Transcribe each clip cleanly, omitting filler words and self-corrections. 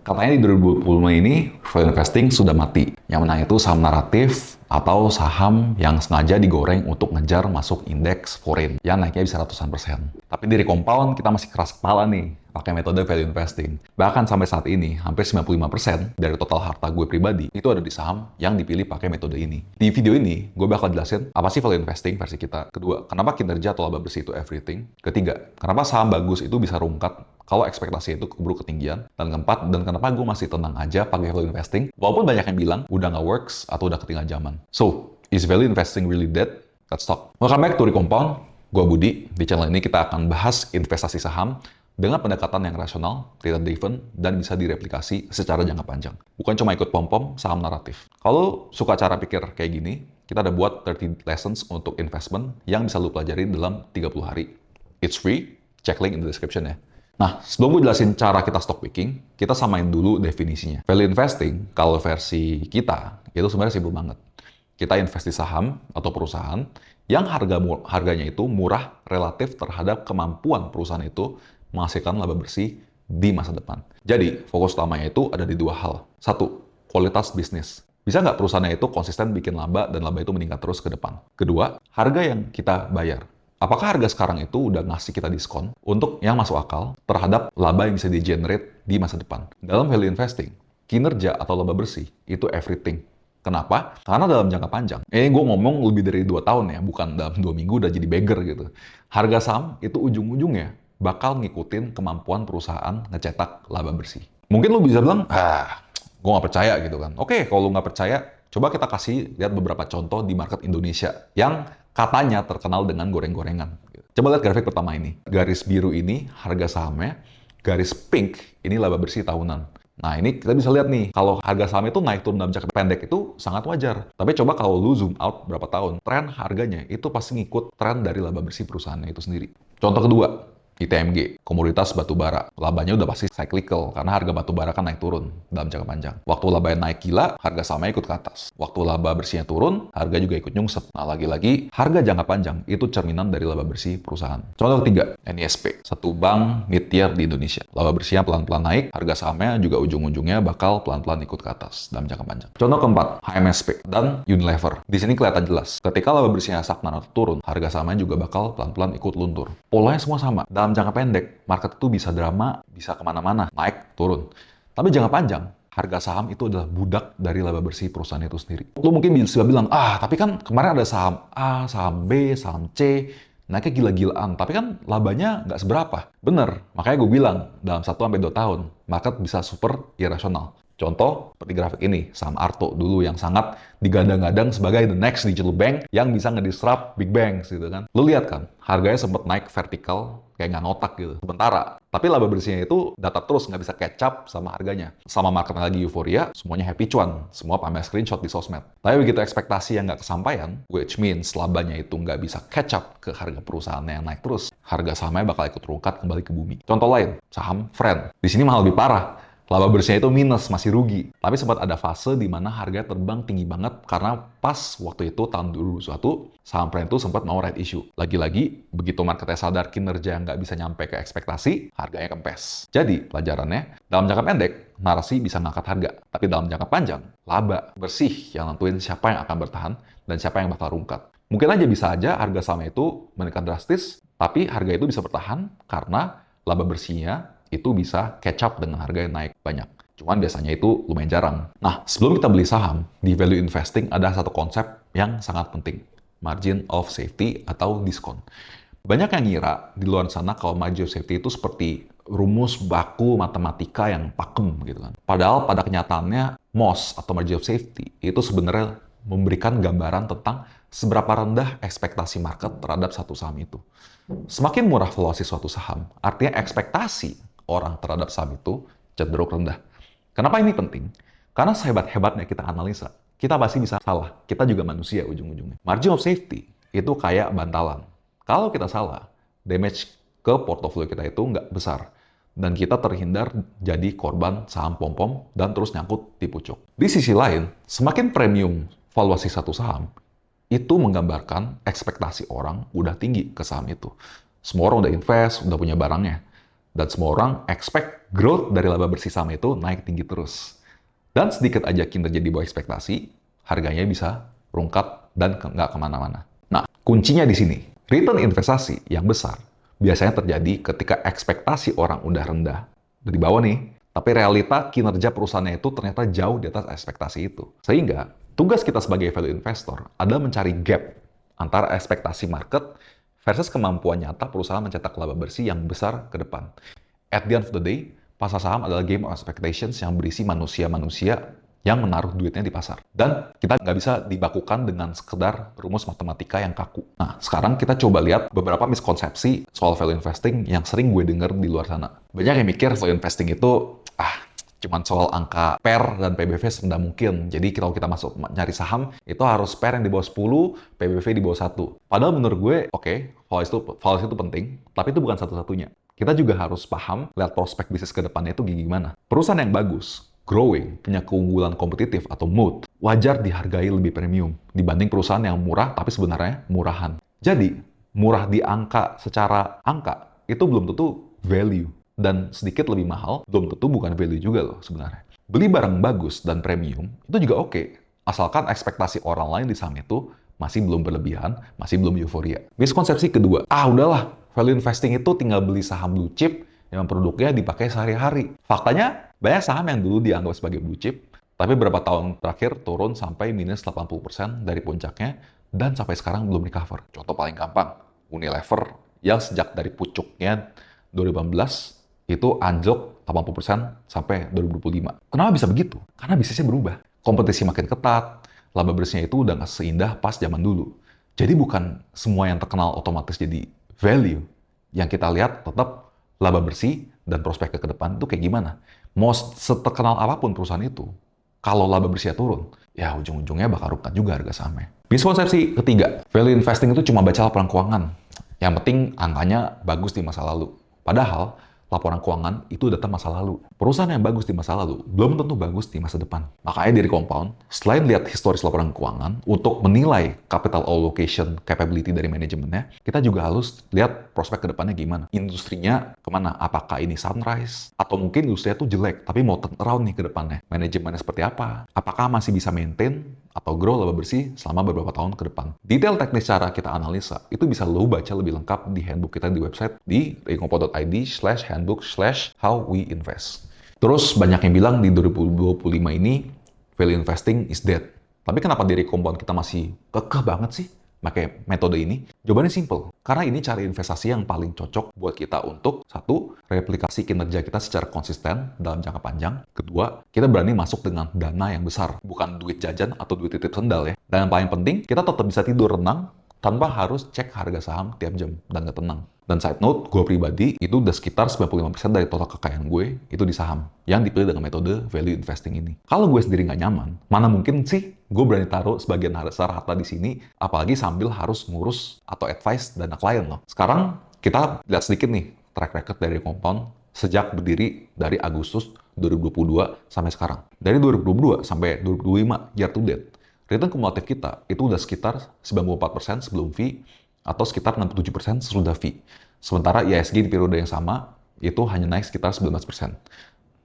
Katanya di 2025 ini, value investing sudah mati. Yang menang itu saham naratif atau saham yang sengaja digoreng untuk ngejar masuk indeks foreign yang naiknya bisa ratusan persen. Tapi di Recompound kita masih keras kepala nih pakai metode value investing. Bahkan sampai saat ini, hampir 95% dari total harta gue pribadi itu ada di saham yang dipilih pakai metode ini. Di video ini, gue bakal jelasin apa sih value investing versi kita. Kedua, kenapa kinerja atau laba bersih itu everything. Ketiga, kenapa saham bagus itu bisa rungkat kalau ekspektasi itu keburu ketinggian. Dan keempat, dan kenapa gue masih tenang aja pakai value investing, walaupun banyak yang bilang udah nggak works atau udah ketinggalan zaman. So, is value investing really dead? Let's talk. Welcome back to Recompound. Gue Budi. Di channel ini kita akan bahas investasi saham dengan pendekatan yang rasional, data-driven, dan bisa direplikasi secara jangka panjang. Bukan cuma ikut pom-pom saham naratif. Kalau suka cara pikir kayak gini, kita ada buat 30 lessons untuk investment yang bisa lu pelajari dalam 30 hari. It's free, check link in the description ya. Nah, sebelum gue jelasin cara kita stock picking, kita samain dulu definisinya. Value investing, kalau versi kita, itu sebenarnya simpel banget. Kita invest di saham atau perusahaan yang harganya itu murah relatif terhadap kemampuan perusahaan itu menghasilkan laba bersih di masa depan. Jadi, fokus utamanya itu ada di dua hal. Satu, kualitas bisnis. Bisa nggak perusahaannya itu konsisten bikin laba dan laba itu meningkat terus ke depan? Kedua, harga yang kita bayar. Apakah harga sekarang itu udah ngasih kita diskon untuk yang masuk akal terhadap laba yang bisa di-generate di masa depan? Dalam value investing, kinerja atau laba bersih itu everything. Kenapa? Karena dalam jangka panjang. Gue ngomong lebih dari 2 tahun ya, bukan dalam 2 minggu udah jadi beggar gitu. Harga saham itu ujung-ujungnya bakal ngikutin kemampuan perusahaan ngecetak laba bersih. Mungkin lu bisa bilang, gue nggak percaya gitu kan. Oke, kalau lu nggak percaya, coba kita kasih lihat beberapa contoh di market Indonesia yang katanya terkenal dengan goreng-gorengan. Coba lihat grafik pertama ini. Garis biru ini harga sahamnya, garis pink ini laba bersih tahunan. Nah ini kita bisa lihat nih, kalau harga saham itu naik turun dalam jangka pendek itu sangat wajar. Tapi coba kalau lu zoom out berapa tahun, tren harganya itu pasti ngikut tren dari laba bersih perusahaannya itu sendiri. Contoh kedua, ITMG, komoditas batubara. Labanya udah pasti cyclical, karena harga batubara kan naik turun dalam jangka panjang. Waktu labanya naik gila, harga sahamnya ikut ke atas. Waktu laba bersihnya turun, harga juga ikut nyungsep. Nah, lagi-lagi, harga jangka panjang itu cerminan dari laba bersih perusahaan. Contoh ketiga, NISP, satu bank mid-tier di Indonesia. Laba bersihnya pelan-pelan naik, harga sahamnya juga ujung-ujungnya bakal pelan-pelan ikut ke atas dalam jangka panjang. Contoh keempat, HMSP dan Unilever. Di sini kelihatan jelas, ketika laba bersihnya stagnan atau turun, harga sahamnya juga bakal pelan-pelan ikut luntur. Polanya semua sama. Dalam jangka pendek, market itu bisa drama, bisa kemana-mana, naik, turun. Tapi jangka panjang, harga saham itu adalah budak dari laba bersih perusahaan itu sendiri. Lo mungkin bisa bilang, tapi kan kemarin ada saham A, saham B, saham C, naiknya gila-gilaan, tapi kan labanya nggak seberapa. Bener, makanya gue bilang, dalam 1-2 tahun, market bisa super irasional. Contoh, seperti grafik ini, saham Arto dulu yang sangat digadang-gadang sebagai the next digital bank yang bisa ngedisrupt big banks gitu kan. Lu lihat kan, harganya sempat naik vertikal, kayak nggak ngotak gitu. Sementara, tapi laba bersihnya itu datar terus, nggak bisa catch up sama harganya. Sama market lagi euforia, semuanya happy cuan. Semua pamer screenshot di sosmed. Tapi begitu ekspektasi yang nggak kesampaian, which means labanya itu nggak bisa catch up ke harga perusahaannya yang naik terus, harga sahamnya bakal ikut rungkat kembali ke bumi. Contoh lain, saham Friend. Di sini malah lebih parah. Laba bersihnya itu minus, masih rugi. Tapi sempat ada fase di mana harga terbang tinggi banget karena pas waktu itu tahun 2021, saham Friend itu sempat mau right issue. Lagi-lagi, begitu marketnya sadar kinerja nggak bisa nyampe ke ekspektasi, harganya kempes. Jadi, pelajarannya, dalam jangka pendek, narasi bisa ngangkat harga. Tapi dalam jangka panjang, laba bersih yang nentuin siapa yang akan bertahan dan siapa yang bakal rungkat. Mungkin aja bisa aja harga saham itu meningkat drastis, tapi harga itu bisa bertahan karena laba bersihnya itu bisa catch up dengan harga yang naik banyak. Cuman biasanya itu lumayan jarang. Nah, sebelum kita beli saham, di value investing ada satu konsep yang sangat penting. Margin of safety atau diskon. Banyak yang ngira di luar sana kalau margin of safety itu seperti rumus baku matematika yang pakem gitu kan. Padahal pada kenyataannya MOS atau margin of safety itu sebenarnya memberikan gambaran tentang seberapa rendah ekspektasi market terhadap satu saham itu. Semakin murah valuasi suatu saham, artinya ekspektasi orang terhadap saham itu cenderung rendah. Kenapa ini penting? Karena sehebat-hebatnya kita analisa, kita pasti bisa salah. Kita juga manusia ujung-ujungnya. Margin of safety itu kayak bantalan. Kalau kita salah, damage ke portofolio kita itu nggak besar. Dan kita terhindar jadi korban saham pom-pom dan terus nyangkut di pucuk. Di sisi lain, semakin premium valuasi satu saham, itu menggambarkan ekspektasi orang udah tinggi ke saham itu. Semua orang udah invest, udah punya barangnya. Dan semua orang expect growth dari laba bersih saham itu naik tinggi terus. Dan sedikit aja kinerja di bawah ekspektasi, harganya bisa rungkat dan nggak kemana-mana. Nah, kuncinya di sini. Return investasi yang besar biasanya terjadi ketika ekspektasi orang udah rendah, dari bawah nih, tapi realita kinerja perusahaannya itu ternyata jauh di atas ekspektasi itu. Sehingga, tugas kita sebagai value investor adalah mencari gap antara ekspektasi market versus kemampuan nyata perusahaan mencetak laba bersih yang besar ke depan. At the end of the day, pasar saham adalah game of expectations yang berisi manusia-manusia yang menaruh duitnya di pasar. Dan kita nggak bisa dibakukan dengan sekedar rumus matematika yang kaku. Nah, sekarang kita coba lihat beberapa miskonsepsi soal value investing yang sering gue denger di luar sana. Banyak yang mikir value investing itu, cuman soal angka PER dan PBV serendah mungkin. Jadi kalau kita masuk nyari saham, itu harus PER yang di bawah 10, PBV di bawah 1. Padahal menurut gue, oke, valuasi itu penting, tapi itu bukan satu-satunya. Kita juga harus paham, lihat prospek bisnis ke depannya itu gimana. Perusahaan yang bagus, growing, punya keunggulan kompetitif atau moat, wajar dihargai lebih premium dibanding perusahaan yang murah tapi sebenarnya murahan. Jadi, murah di angka secara angka itu belum tentu value. Dan sedikit lebih mahal, belum tentu bukan value juga loh sebenarnya. Beli barang bagus dan premium itu juga oke, asalkan ekspektasi orang lain di saham itu masih belum berlebihan, masih belum euforia. Miskonsepsi kedua, udahlah, value investing itu tinggal beli saham blue chip yang produknya dipakai sehari-hari. Faktanya, banyak saham yang dulu dianggap sebagai blue chip, tapi beberapa tahun terakhir turun sampai minus 80% dari puncaknya, dan sampai sekarang belum recover. Contoh paling gampang, Unilever yang sejak dari pucuknya 2018 itu anjlok 80% sampai 2025. Kenapa bisa begitu? Karena bisnisnya berubah. Kompetisi makin ketat, laba bersihnya itu udah nggak seindah pas zaman dulu. Jadi bukan semua yang terkenal otomatis jadi value. Yang kita lihat tetap laba bersih dan prospek ke depan itu kayak gimana. Mau seterkenal apapun perusahaan itu, kalau laba bersihnya turun, ya ujung-ujungnya bakal rukat juga harga sahamnya. Miskonsepsi ketiga, value investing itu cuma baca laporan keuangan. Yang penting angkanya bagus di masa lalu. Padahal, laporan keuangan itu data masa lalu. Perusahaan yang bagus di masa lalu belum tentu bagus di masa depan. Makanya dari Compound, selain lihat historis laporan keuangan untuk menilai capital allocation capability dari manajemennya, kita juga harus lihat prospek ke depannya gimana. Industrinya kemana? Apakah ini sunrise? Atau mungkin industrinya tuh jelek, tapi mau turn around nih ke depannya. Manajemennya seperti apa? Apakah masih bisa maintain atau grow laba bersih selama beberapa tahun ke depan. Detail teknis cara kita analisa, itu bisa lo baca lebih lengkap di handbook kita di website di rekompo.id/handbook/how-we-invest. Terus banyak yang bilang di 2025 ini, value investing is dead. Tapi kenapa di Compound kita masih kekeh banget sih pakai metode ini? Jawabannya simple. Karena ini cara investasi yang paling cocok buat kita untuk, satu, replikasi kinerja kita secara konsisten dalam jangka panjang. Kedua, kita berani masuk dengan dana yang besar, bukan duit jajan atau duit titip sendal ya. Dan yang paling penting, kita tetap bisa tidur tenang tanpa harus cek harga saham tiap jam dan nggak tenang. Dan side note, gue pribadi itu udah sekitar 95% dari total kekayaan gue itu di saham yang dipilih dengan metode value investing ini. Kalau gue sendiri nggak nyaman, mana mungkin sih gue berani taruh sebagian besar harta di sini, apalagi sambil harus ngurus atau advice dana klien loh. Sekarang kita lihat sedikit nih track record dari Compound sejak berdiri dari Agustus 2022 sampai sekarang. Dari 2022 sampai 2025 year to date, return kumulatif kita itu udah sekitar 94% sebelum fee atau sekitar 67% sesudah fee. Sementara ISG di periode yang sama itu hanya naik sekitar 19%.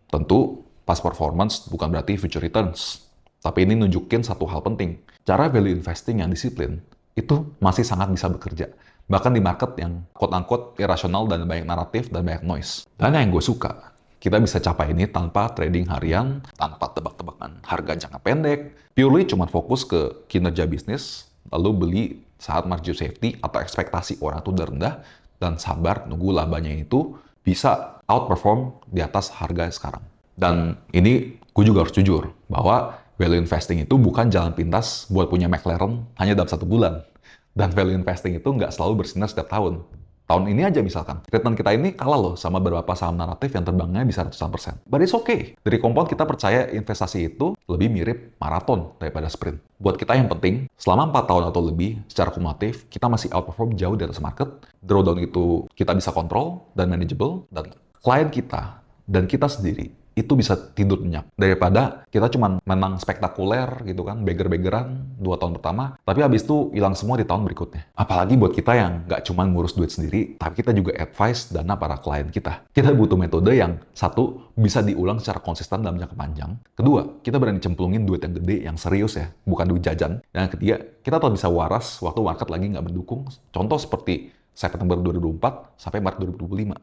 Tentu, past performance bukan berarti future returns. Tapi ini nunjukin satu hal penting. Cara value investing yang disiplin itu masih sangat bisa bekerja. Bahkan di market yang quote-unquote irasional dan banyak naratif dan banyak noise. Dan yang gue suka, kita bisa capai ini tanpa trading harian, tanpa tebak-tebakan harga jangka pendek, purely cuma fokus ke kinerja bisnis, lalu beli saat margin safety atau ekspektasi orang itu udah rendah, dan sabar nunggu labanya itu bisa outperform di atas harga sekarang. Dan ini gue juga harus jujur, bahwa value investing itu bukan jalan pintas buat punya McLaren hanya dalam 1 bulan. Dan value investing itu nggak selalu bersinar setiap tahun. Tahun ini aja misalkan, return kita ini kalah loh sama beberapa saham naratif yang terbangnya bisa ratusan persen. But it's okay. Dari Compound kita percaya investasi itu lebih mirip maraton daripada sprint. Buat kita yang penting, selama 4 tahun atau lebih, secara kumulatif, kita masih outperform jauh di atas market. Drawdown itu kita bisa kontrol dan manageable, dan klien kita dan kita sendiri itu bisa tidur nyenyak. Daripada kita cuma menang spektakuler gitu kan, beger-begeran 2 tahun pertama, tapi habis itu hilang semua di tahun berikutnya. Apalagi buat kita yang nggak cuma ngurus duit sendiri, tapi kita juga advice dana para klien kita. Kita butuh metode yang satu, bisa diulang secara konsisten dalam jangka panjang. Kedua, kita berani cemplungin duit yang gede, yang serius ya, bukan duit jajan. Dan yang ketiga, kita tetap bisa waras waktu market lagi nggak mendukung. Contoh seperti September 2024 sampai Maret 2025.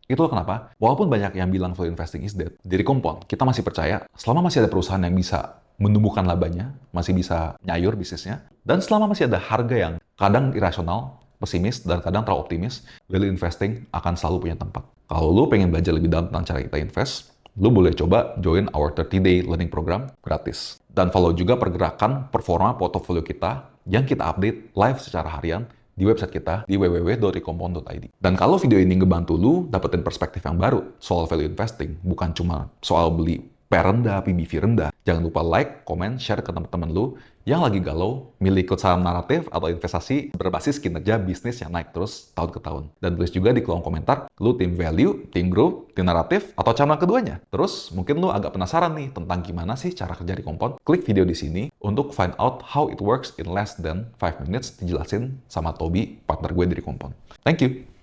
Itulah kenapa, walaupun banyak yang bilang value investing is dead, dari Compound, kita masih percaya selama masih ada perusahaan yang bisa menumbuhkan labanya, masih bisa nyayur bisnisnya, dan selama masih ada harga yang kadang irasional, pesimis, dan kadang terlalu optimis, value investing akan selalu punya tempat. Kalau lu pengen belajar lebih dalam tentang cara kita invest, lu boleh coba join our 30-day learning program gratis. Dan follow juga pergerakan performa portofolio kita yang kita update live secara harian di website kita di www.recompound.id. Dan kalau video ini ngebantu lu dapetin perspektif yang baru soal value investing, bukan cuma soal beli PE rendah, PBV rendah, jangan lupa like, comment, share ke teman-teman lu yang lagi galau, milih ikut saham naratif atau investasi berbasis kinerja bisnis yang naik terus tahun ke tahun. Dan tulis juga di kolom komentar, lu tim value, tim growth, tim naratif, atau cabang keduanya. Terus, mungkin lu agak penasaran nih tentang gimana sih cara kerja di Compound. Klik video di sini untuk find out how it works in less than 5 minutes dijelasin sama Toby, partner gue dari Compound. Thank you!